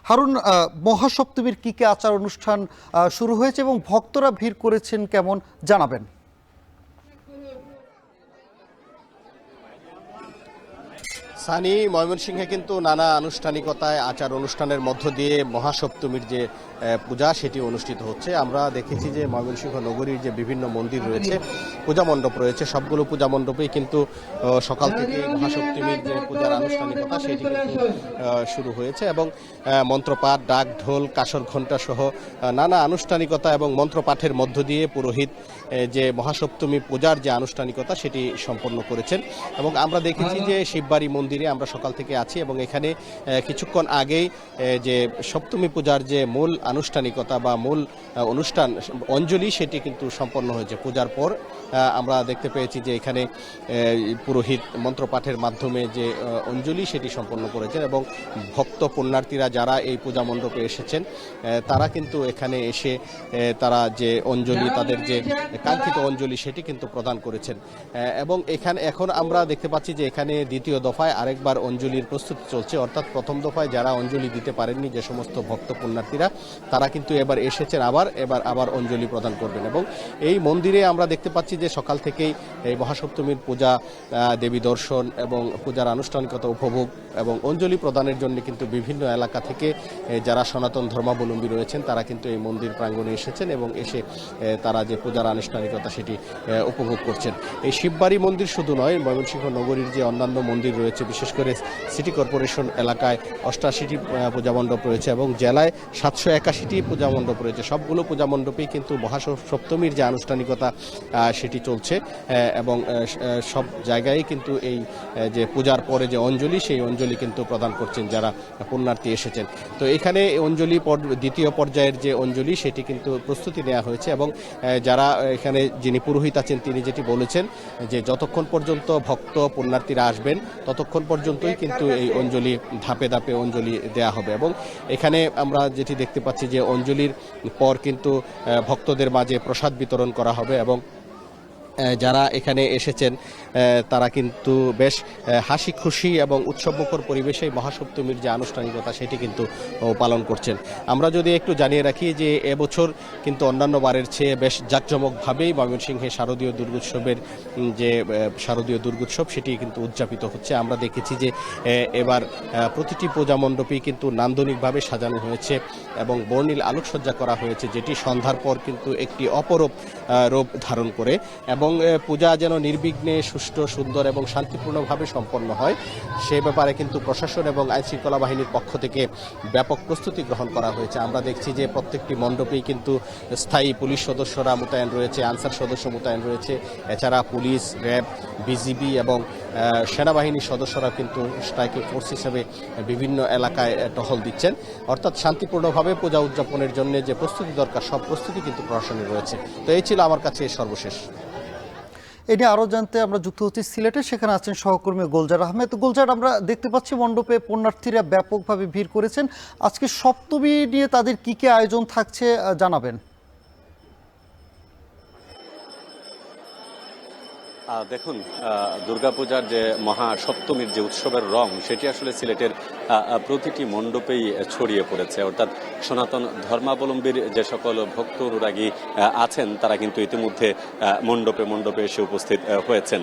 হারুন, মহাসপ্তমীর কি কি আচার অনুষ্ঠান শুরু হয়েছে এবং ভক্তরা ভিড় করেছেন কেমন জানাবেন? সানি, ময়মনসিংহে কিন্তু নানা আনুষ্ঠানিকতায় আচার অনুষ্ঠানের মধ্য দিয়ে মহাসপ্তমীর যে পূজা সেটি অনুষ্ঠিত হচ্ছে। আমরা দেখেছি যে ময়মনসিংহ নগরীর যে বিভিন্ন মন্দির রয়েছে, পূজা মণ্ডপ রয়েছে, সবগুলো পূজা মণ্ডপেই কিন্তু সকাল থেকে মহাসপ্তমীর যে পূজার আনুষ্ঠানিকতা সেটি কিন্তু শুরু হয়েছে এবং মন্ত্রপাঠ, ডাক, ঢোল, কাসর ঘণ্টা সহ নানা আনুষ্ঠানিকতা এবং মন্ত্রপাঠের মধ্য দিয়ে পুরোহিত যে মহাসপ্তমী পূজার যে আনুষ্ঠানিকতা সেটি সম্পন্ন করেছেন। এবং আমরা দেখেছি যে শিববাড়ি মন্দিরে আমরা সকাল থেকে আছি এবং এখানে কিছুক্ষণ আগেই যে সপ্তমী পূজার যে মূল আনুষ্ঠানিকতা বা মূল অনুষ্ঠান অঞ্জলি সেটি কিন্তু সম্পন্ন হয়েছে। পূজার পর আমরা দেখতে পেয়েছি যে এখানে পুরোহিত মন্ত্রপাঠের মাধ্যমে যে অঞ্জলি সেটি সম্পন্ন করেছেন এবং ভক্ত পুণ্যার্থীরা যারা এই পূজা মণ্ডপে এসেছেন তারা কিন্তু এখানে এসে তারা যে অঞ্জলি, তাদের যে কাঙ্ক্ষিত অঞ্জলি সেটি কিন্তু প্রদান করেছেন। এবং এখানে এখন আমরা দেখতে পাচ্ছি যে এখানে দ্বিতীয় দফায় আরেকবার অঞ্জলির প্রস্তুতি চলছে। অর্থাৎ প্রথম দফায় যারা অঞ্জলি দিতে পারেননি, যে সমস্ত ভক্ত পুণ্যার্থীরা, তারা কিন্তু এবার এসেছেন, আবার অঞ্জলি প্রদান করবেন। এবং এই মন্দিরে আমরা দেখতে পাচ্ছি যে সকাল থেকেই এই মহাসপ্তমীর পূজা, দেবী দর্শন এবং পূজার আনুষ্ঠানিকতা উপভোগ এবং অঞ্জলি প্রদানের জন্য কিন্তু বিভিন্ন এলাকা থেকে যারা সনাতন ধর্মাবলম্বী রয়েছেন তারা কিন্তু এই মন্দির প্রাঙ্গণে এসেছেন এবং এসে তারা যে পূজার আনুষ্ঠানিকতা সেটি উপভোগ করছেন। এই শিববাড়ি মন্দির শুধু নয়, ময়মনসিংহ নগরীর যে অন্যান্য মন্দির রয়েছে, বিশেষ করে সিটি কর্পোরেশন এলাকায় 88টি পূজা মণ্ডপ রয়েছে এবং জেলায় 781টি পূজা মণ্ডপ রয়েছে। সবগুলো পূজা মণ্ডপেই কিন্তু মহাসপ্তমীর যে আনুষ্ঠানিকতা সেটি চলছে এবং সব জায়গায় কিন্তু এই যে পূজার পরে যে অঞ্জলি, সেই অঞ্জলি কিন্তু প্রদান করছেন যারা পুণ্যার্থী এসেছেন। তো এখানে অঞ্জলি দ্বিতীয় পর্যায়ের যে অঞ্জলি সেটি কিন্তু প্রস্তুতি নেওয়া হয়েছে এবং যারা এখানে যিনি পুরোহিত আছেন তিনি যেটি বলেছেন যে যতক্ষণ পর্যন্ত ভক্ত পুণ্যার্থীরা আসবেন ততক্ষণ পর্যন্তই কিন্তু এই অঞ্জলি ধাপে ধাপে অঞ্জলি দেয়া হবে। এবং এখানে আমরা যেটি দেখতে পাচ্ছি যে অঞ্জলির পর কিন্তু ভক্তদের মাঝে প্রসাদ বিতরণ করা হবে এবং যারা এখানে এসেছেন তারা কিন্তু বেশ হাসি খুশি এবং উৎসবমুখর পরিবেশে মহাসপ্তমীর যে আনুষ্ঠানিকতা সেটি কিন্তু পালন করছেন। আমরা যদি একটু জানিয়ে রাখি যে এবছর কিন্তু অন্যান্য বারের চেয়ে বেশ জাঁকজমকভাবেই ময়মনসিংহে শারদীয় দুর্গোৎসবের যে শারদীয় দুর্গোৎসব সেটি কিন্তু উদযাপিত হচ্ছে। আমরা দেখেছি যে এবার প্রতিটি পূজা মণ্ডপেই কিন্তু নান্দনিকভাবে সাজানো হয়েছে এবং বর্ণিল আলোকসজ্জা করা হয়েছে, যেটি সন্ধ্যার পর কিন্তু একটি অপরূপ রূপ ধারণ করে এবং পূজা যেন নির্বিঘ্নে, সুষ্ঠু, সুন্দর এবং শান্তিপূর্ণভাবে সম্পন্ন হয় সে ব্যাপারে কিন্তু প্রশাসন এবং আইনশৃঙ্খলা বাহিনীর পক্ষ থেকে ব্যাপক প্রস্তুতি গ্রহণ করা হয়েছে। আমরা দেখছি যে প্রত্যেকটি মণ্ডপেই কিন্তু স্থায়ী পুলিশ সদস্যরা মোতায়েন রয়েছে, আনসার সদস্য মোতায়েন রয়েছে, এছাড়া পুলিশ, র্যাব, বিজিবি এবং সেনাবাহিনীর সদস্যরা কিন্তু স্ট্রাইকিং ফোর্স হিসেবে বিভিন্ন এলাকায় টহল দিচ্ছেন। অর্থাৎ শান্তিপূর্ণভাবে পূজা উদযাপনের জন্য যে প্রস্তুতি দরকার সব প্রস্তুতি কিন্তু প্রশাসনের রয়েছে। তো এই ছিল আমার কাছে সর্বশেষ। এ নিয়ে আরও জানতে আমরা যুক্ত হচ্ছি সিলেটে, সেখানে আছেন সহকর্মী গুলজার আহমেদ। গুলজার, আমরা দেখতে পাচ্ছি মণ্ডপে পুণ্যার্থীরা ব্যাপকভাবে ভিড় করেছেন। আজকে সপ্তমী নিয়ে তাদের কি কি আয়োজন থাকছে জানাবেন? দেখুন, দুর্গাপূজার যে মহাসপ্তমীর যে উৎসবের রং সেটি আসলে সিলেটের প্রতিটি মণ্ডপেই ছড়িয়ে পড়েছে। অর্থাৎ সনাতন ধর্মাবলম্বীর যে সকল ভক্ত অনুরাগী আছেন তারা কিন্তু ইতিমধ্যে মণ্ডপে মণ্ডপে এসে উপস্থিত হয়েছেন।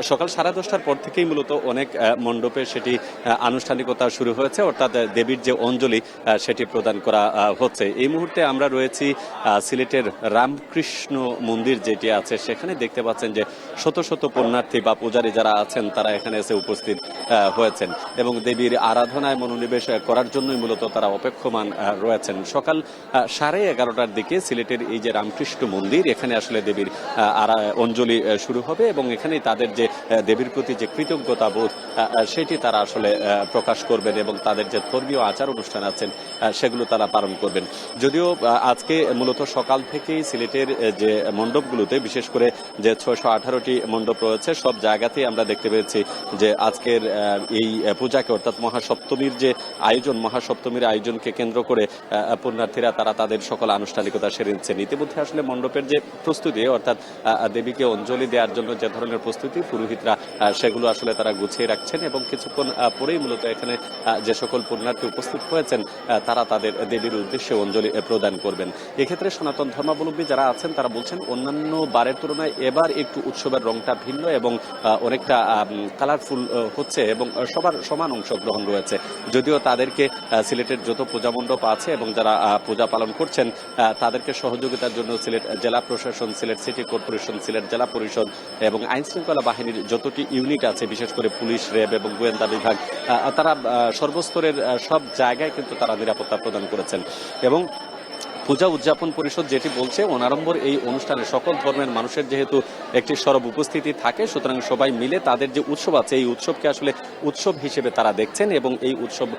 সকাল 10:30টার পর থেকেই মূলত অনেক মণ্ডপে সেটি আনুষ্ঠানিকতা শুরু হয়েছে, অর্থাৎ দেবীর যে অঞ্জলি সেটি প্রদান করা হচ্ছে। এই মুহূর্তে আমরা রয়েছি সিলেটের রামকৃষ্ণ মন্দির যেটি আছে সেখানে। দেখতে পাচ্ছেন যে শত শত পুণ্যার্থী বা পূজারী যারা আছেন তারা এখানে এসে উপস্থিত হয়েছেন এবং দেবীর আরাধনায় মনোনিবেশ করার জন্যই মূলত তারা অপেক্ষমান রয়েছেন। সকাল 11:30টার দিকে সিলেটের এই যে রামকৃষ্ণ মন্দির, এখানে আসলে দেবীর অঞ্জলি শুরু হবে এবং এখানেই তাদের যে দেবীর প্রতি যে কৃতজ্ঞতা বোধ সেটি তারা আসলে প্রকাশ করবেন এবং তাদের যে ধর্মীয় আচার অনুষ্ঠান আছেন সেগুলো তারা পালন করবেন। যদিও আজকে মূলত সকাল থেকেই সিলেটের যে মণ্ডপগুলোতে, বিশেষ করে যে 618টি প্রতিটি মণ্ডপ রয়েছে সব জায়গাতেই আমরা দেখতে পেয়েছি যে আজকের এই পূজাকে অর্থাৎ মহাসপ্তমীর যে আয়োজন, মহাসপ্তমীর আয়োজনকে কেন্দ্র করে পুণ্যার্থীরা তারা তাদের সকল আনুষ্ঠানিকতা সেরে নিচ্ছেন। ইতিমধ্যে আসলে মণ্ডপের যে প্রস্তুতি অর্থাৎ দেবীকে অঞ্জলি দেওয়ার জন্য যে ধরনের প্রস্তুতি পুরোহিতরা সেগুলো আসলে তারা গুছিয়ে রাখছেন এবং কিছুক্ষণ পরেই মূলত এখানে যে সকল পুণ্যার্থী উপস্থিত হয়েছেন তারা তাদের দেবীর উদ্দেশ্যে অঞ্জলি প্রদান করবেন। এক্ষেত্রে সনাতন ধর্মাবলম্বী যারা আছেন তারা বলছেন অন্যান্য বারের তুলনায় এবার একটু উৎসবের রংটা ভিন্ন এবং অনেকটা কালারফুল হচ্ছে এবং সবার সমান অংশগ্রহণ রয়েছে। যদিও তাদেরকে সিলেটের যত পূজা মণ্ডপ আছে এবং যারা পূজা পালন করছেন তাদেরকে সহযোগিতার জন্য সিলেট জেলা প্রশাসন, সিলেট সিটি কর্পোরেশন, সিলেট জেলা পরিষদ এবং আইন শৃঙ্খলা বাহিনীর যতটি ইউনিট আছে বিশেষ করে পুলিশ, র্যাব এবং গোয়েন্দা বিভাগ তারা সর্বস্তরের সব জায়গায় কিন্তু তারা নিরাপত্তা প্রদান করেছেন। এবং পূজা উদযাপন পরিষদ যেটি বলছে অনারম্বর এই অনুষ্ঠানে সকল ধর্মের মানুষের যেহেতু একটি সরব উপস্থিতি থাকে, সুতরাং সবাই মিলে তাদের যে উৎসব আছে এই উৎসবকে আসলে উৎসব হিসেবে তারা দেখছেন এবং এই উৎসব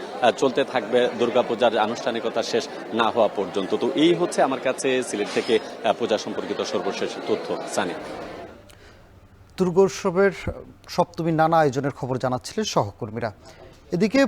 চলতে থাকবে দুর্গাপূজার আনুষ্ঠানিকতা শেষ না হওয়া পর্যন্ত। তো এই হচ্ছে আমার কাছে সিলেট থেকে পূজা সম্পর্কিত সর্বশেষ তথ্য। সানি, দুর্গোৎসবের সপ্তমী নানা আয়োজনের খবর জানাচ্ছিলেন সহকর্মীরা। এদিকে